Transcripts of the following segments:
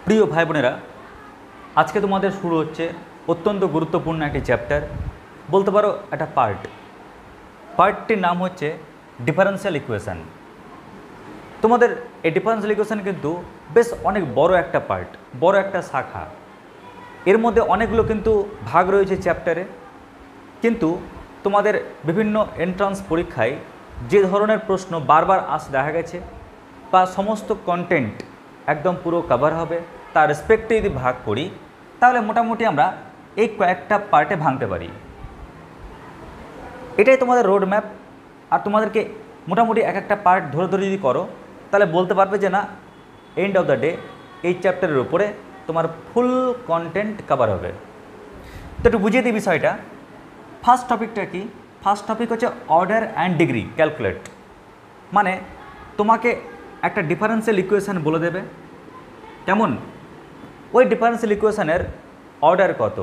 প্রিয় ভাই বোনেরা, আজকে তোমাদের শুরু হচ্ছে অত্যন্ত গুরুত্বপূর্ণ একটি চ্যাপ্টার, বলতে পারো একটা পার্টটির নাম হচ্ছে ডিফারেন্সিয়াল ইকুয়েশান। তোমাদের এই ডিফারেন্সিয়াল ইকুয়েশান কিন্তু বেশ অনেক বড় একটা পার্ট, বড় একটা শাখা। এর মধ্যে অনেকগুলো কিন্তু ভাগ রয়েছে চ্যাপ্টারে, কিন্তু তোমাদের বিভিন্ন এন্ট্রান্স পরীক্ষায় যে ধরনের প্রশ্ন বারবার দেখা গেছে বা সমস্ত কন্টেন্ট একদম পুরো কভার হবে তার রেসপেক্টে যদি ভাগ করি, তাহলে মোটামুটি আমরা এই কয়েকটা পার্টে ভাঙতে পারি। এটাই তোমাদের রোড ম্যাপ। আর তোমাদেরকে মোটামুটি এক একটা পার্ট ধরে ধরে যদি করো, তাহলে বলতে পারবে যে না, এন্ড অফ দ্য ডে এই চ্যাপ্টারের উপরে তোমার ফুল কন্টেন্ট কভার হবে। তো একটু বুঝিয়ে দিই বিষয়টা। ফার্স্ট টপিকটা কি? ফার্স্ট টপিক হচ্ছে অর্ডার অ্যান্ড ডিগ্রি ক্যালকুলেট। মানে তোমাকে একটা ডিফারেন্সিয়াল ইকুয়েশান বলে দেবে, কেমন ওই ডিফারেন্সিয়াল ইকুয়েশানের অর্ডার কত,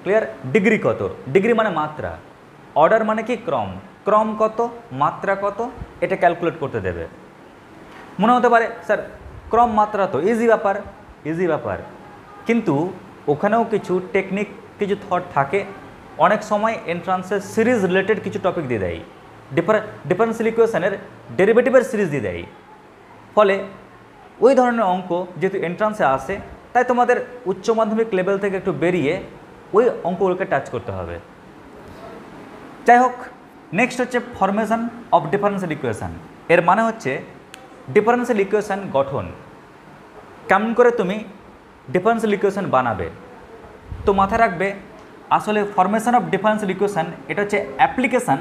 ক্লিয়ার, ডিগ্রি কত, ডিগ্রি মানে মাত্রা, অর্ডার মানে কি ক্রম, ক্রম কত, মাত্রা কত, এটা ক্যালকুলেট করতে দেবে। মনে হতে পারে স্যার ক্রম মাত্রা তো ইজি ব্যাপার, কিন্তু ওখানেও কিছু টেকনিক, কিছু থট থাকে। অনেক সময় এন্ট্রান্সের সিরিজ রিলেটেড কিছু টপিক দিয়ে দেয়, ডিফারেন্সিয়াল ইকুয়েশানের ডেরিভেটিভের সিরিজ দিয়ে দেয়। ফলে ওই ধরনের অঙ্ক যেহেতু এন্ট্রান্সে আসে, তাই তোমাদের উচ্চ মাধ্যমিক লেভেল থেকে একটু বেরিয়ে ওই অঙ্কগুলোকে টাচ করতে হবে। যাই হোক, নেক্সট হচ্ছে ফরমেশন অফ ডিফারেন্সিয়াল ইকুয়েশান। এর মানে হচ্ছে ডিফারেন্সিয়াল ইকুয়েশান গঠন, কেমন করে তুমি ডিফারেন্সিয়াল ইকুয়েশান বানাবে। তো মাথায় রাখবে, আসলে ফরমেশন অফ ডিফারেন্সিয়াল ইকুয়েশান এটা হচ্ছে application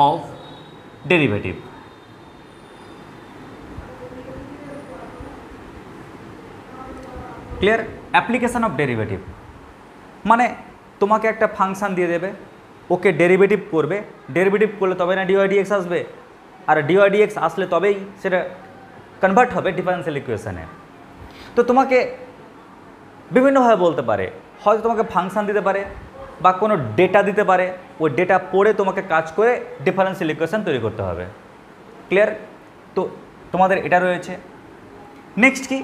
of derivative. Clear? Application of derivative মানে তোমাকে একটা ফাংশান দিয়ে দেবে, ওকে ডেরিভেটিভ করবে, ডেরিভেটিভ করলে তবে না ডিওয়াইডিএক্স আসবে, আর ডিওয়াইডিএক্স আসলে তবেই সেটা কনভার্ট হবে ডিফারেন্সিয়াল ইকুয়েশানে। তো তোমাকে বিভিন্নভাবে বলতে পারে, হয়তো তোমাকে ফাংশান দিতে পারে বা কোনো ডেটা দিতে পারে, ওই ডেটা পড়ে তোমাকে কাজ করে ডিফারেন্সিয়াল ইকুয়েশান তৈরি করতে হবে। ক্লিয়ার? তো তোমাদের এটা রয়েছে। নেক্সট কি?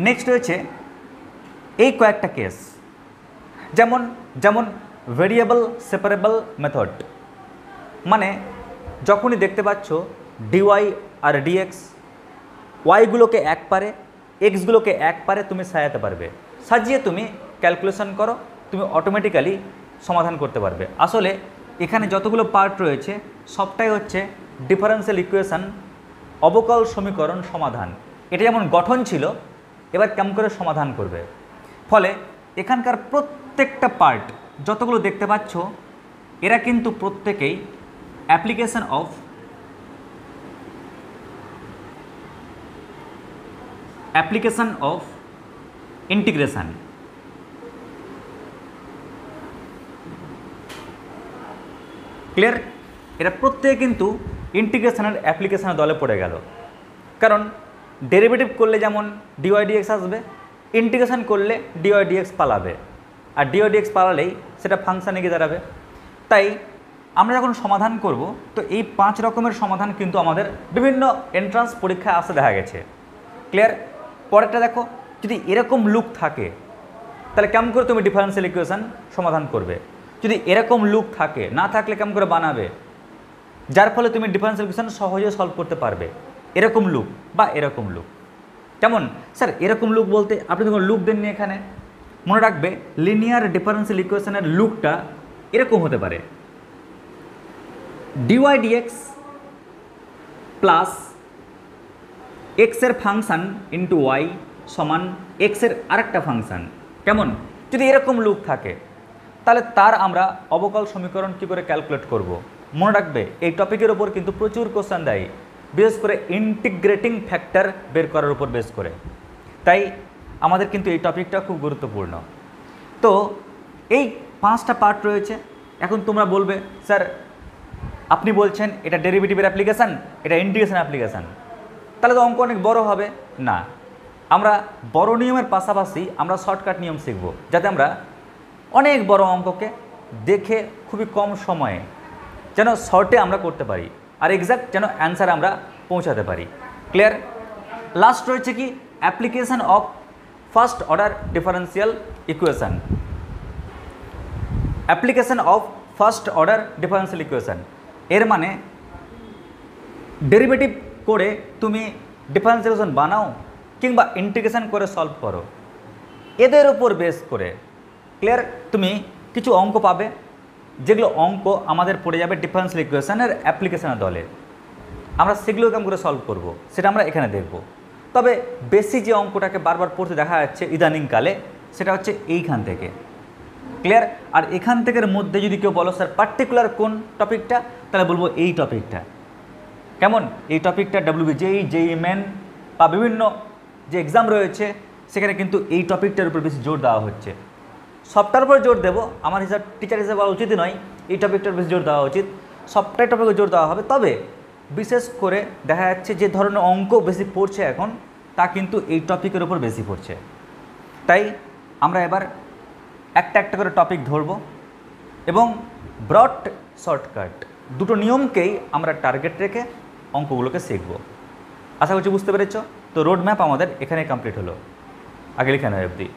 নেক্সট রয়েছে এই কয়েকটা কেস, যেমন ভেরিয়েবল সেপারেবল মেথড। মানে যখনই দেখতে পাচ্ছ ডিওয়াই আর ডিএক্স, ওয়াইগুলোকে এক পারে, এক্সগুলোকে এক পারে তুমি সাজাতে পারবে, সাজিয়ে তুমি ক্যালকুলেশন করো, তুমি অটোমেটিক্যালি সমাধান করতে পারবে। আসলে এখানে যতগুলো পার্ট রয়েছে সবটাই হচ্ছে ডিফারেন্সিয়াল ইকুয়েশান, অবকল সমীকরণ সমাধান। এটা যেমন গঠন ছিল, এবার কেমন করে সমাধান করবে। ফলে এখানকার প্রত্যেকটা পার্ট যতগুলো দেখতে পাচ্ছ, এরা কিন্তু প্রত্যেকেই অ্যাপ্লিকেশান অফ ইন্টিগ্রেশান। ক্লিয়ার? এরা প্রত্যেকে কিন্তু ইন্টিগ্রেশনের অ্যাপ্লিকেশানের দলে পড়ে গেল। কারণ ডেরিভেটিভ করলে যেমন ডিওয়াইডিএক্স আসবে, ইন্টিগ্রেশন করলে ডিওয়াইডিএক্স পালাবে, আর ডিওয়াইডিএক্স পালালেই সেটা ফাংশানে গিয়ে দাঁড়াবে। তাই আমরা যখন সমাধান করব, তো এই 5 রকমের সমাধান কিন্তু আমাদের বিভিন্ন এন্ট্রান্স পরীক্ষায় আসতে দেখা গেছে। ক্লিয়ার? পরেরটা দেখো, যদি এরকম লুক থাকে তাহলে কেমন করে তুমি ডিফারেন্সিয়াল ইকুয়েশান সমাধান করবে। যদি এরকম লুক থাকে, না থাকলে কেমন করে বানাবে, যার ফলে তুমি ডিফারেন্সিয়াল ইকুয়েশান সহজে সলভ করতে পারবে। এরকম লুক বা এরকম লুক। কেমন স্যার এরকম লুক বলতে? আপনি যখন লুক দেননি এখানে, মনে রাখবে লিনিয়ার ডিফারেন্সিয়াল ইকুয়েশানের লুকটা এরকম হতে পারে, ডিওয়াইডিএক্স প্লাস এক্সের ফাংশান ইন্টু ওয়াই সমান এক্সের আরেকটা ফাংশান। কেমন? যদি এরকম লুক থাকে, তাহলে তার আমরা অবকল সমীকরণ কী করে ক্যালকুলেট করব। মনে রাখবে এই টপিকের ওপর কিন্তু প্রচুর কোশ্চেন দেয়, বিশেষ করে ইন্টিগ্রেটিং ফ্যাক্টর বের করার উপর বেস করে। তাই আমাদের কিন্তু এই টপিকটা খুব গুরুত্বপূর্ণ। তো এই 5টা পার্ট রয়েছে। এখন তোমরা বলবে স্যার আপনি বলছেন এটা ডেরিভেটিভের অ্যাপ্লিকেশান, এটা ইন্টিগ্রেশন অ্যাপ্লিকেশান, তাহলে তো অঙ্ক অনেক বড় হবে। না, আমরা বড় নিয়মের পাশাপাশি আমরা শর্টকাট নিয়ম শিখব, যাতে আমরা অনেক বড় অঙ্ককে দেখে খুবই কম সময়ে যেন শর্টে আমরা করতে পারি, আর এক্স্যাক্ট যেন অ্যান্সার আমরা পৌঁছাতে পারি। ক্লিয়ার? লাস্ট রয়েছে কি application of first order differential equation. Application of first order differential equation এর মানে ডেরিভেটিভ করে তুমি ডিফারেন্সিয়াল ইকুয়েশন বানাও কিংবা ইন্টিগ্রেশন করে সলভ করো, এদের উপর বেস করে ক্লিয়ার তুমি কিছু অঙ্ক পাবে, যেগুলো অঙ্ক আমাদের পড়ে যাবে ডিফারেন্সিয়াল ইকুয়েশনের অ্যাপ্লিকেশনের দলে। আমরা সেগুলো কেমন করে সলভ করব সেটা আমরা এখানে দেখব। তবে বেশি যে অঙ্কটাকে বারবার পড়তে দেখা যাচ্ছে ইদানিংকালে সেটা হচ্ছে এইখান থেকে। ক্লিয়ার? আর এখান থেকের মধ্যে যদি কেউ বলো স্যার পার্টিকুলার কোন টপিকটা, তাহলে বলবো এই টপিকটা। কেমন? এই টপিকটা WBJEE, JEE মেন বা বিভিন্ন যে এক্সাম রয়েছে সেখানে কিন্তু এই টপিকটার উপর বেশি জোর দেওয়া হচ্ছে। সবটার উপর জোর দেবো আমার হিসাব টিচার হিসেবে বলা উচিতই নয়, এই টপিকটার বেশি জোর দেওয়া উচিত, সবটাই টপিকে জোর দেওয়া হবে। তবে বিশেষ করে দেখা যাচ্ছে যে ধরনের অঙ্ক বেশি পড়ছে এখন, তা কিন্তু এই টপিকের উপর বেশি পড়ছে। তাই আমরা এবার একটা একটা করে টপিক ধরব এবং ব্রড শর্টকাট দুটো নিয়মকেই আমরা টার্গেট রেখে অঙ্কগুলোকে শিখব। আশা করছি বুঝতে পেরেছ। তো রোড ম্যাপ আমাদের এখানে কমপ্লিট হলো, আগে লিখে নেয় অবধি।